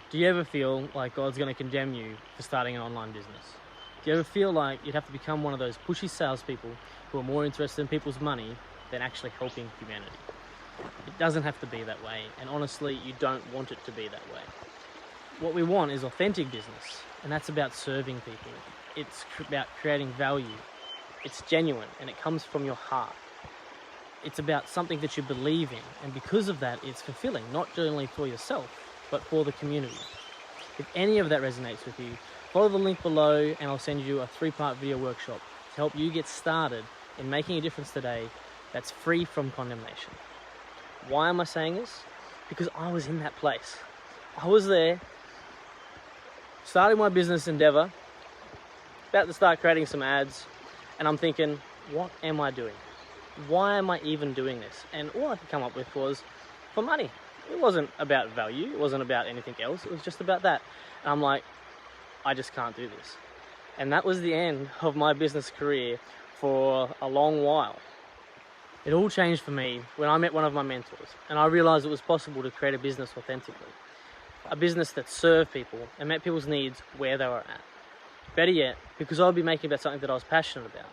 Do you ever feel like God's going to condemn you for starting an online business? Do you ever feel like you'd have to become one of those pushy salespeople who are more interested in people's money than actually helping humanity? It doesn't have to be that way, and honestly, you don't want it to be that way. What we want is authentic business, and that's about serving people. It's about creating value. It's genuine, and it comes from your heart. It's about something that you believe in, and because of that, it's fulfilling, not only for yourself, but for the community. If any of that resonates with you, follow the link below and I'll send you a 3-part video workshop to help you get started in making a difference today that's free from condemnation. Why am I saying this? Because I was in that place. I was there, starting my business endeavor, about to start creating some ads, and I'm thinking, what am I doing? Why am I even doing this? And all I could come up with was for money. It wasn't about value, it wasn't about anything else, it was just about that. And I'm like, I just can't do this. And that was the end of my business career for a long while. It all changed for me when I met one of my mentors, and I realized it was possible to create a business authentically. A business that served people and met people's needs where they were at. Better yet, because I would be making about something that I was passionate about,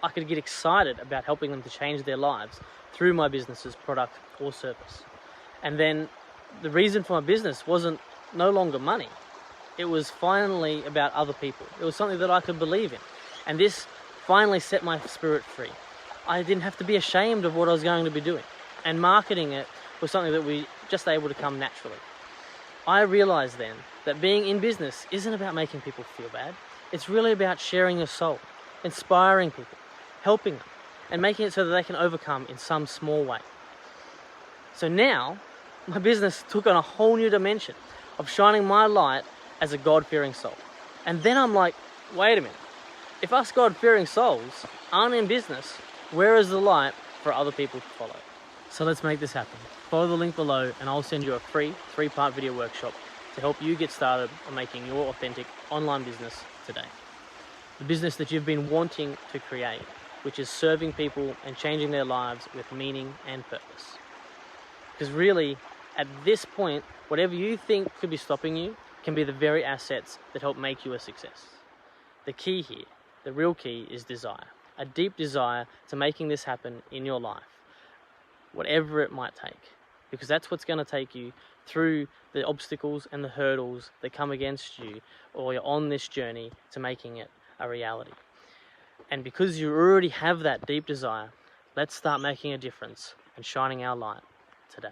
I could get excited about helping them to change their lives through my business's product or service. And then the reason for my business wasn't no longer money. It was finally about other people. It was something that I could believe in. And this finally set my spirit free. I didn't have to be ashamed of what I was going to be doing. And marketing it was something that we just able to come naturally. I realized then that being in business isn't about making people feel bad. It's really about sharing your soul, inspiring people, helping them, and making it so that they can overcome in some small way. So now, my business took on a whole new dimension of shining my light as a God-fearing soul. And then I'm like, wait a minute. If us God-fearing souls aren't in business, where is the light for other people to follow? So let's make this happen. Follow the link below and I'll send you a free 3-part video workshop to help you get started on making your authentic online business today. The business that you've been wanting to create, which is serving people and changing their lives with meaning and purpose. Because really, at this point, whatever you think could be stopping you can be the very assets that help make you a success. The key here, the real key, is desire. A deep desire to making this happen in your life, whatever it might take. Because that's what's going to take you through the obstacles and the hurdles that come against you, or you're on this journey to making it a reality. And because you already have that deep desire, let's start making a difference and shining our light today.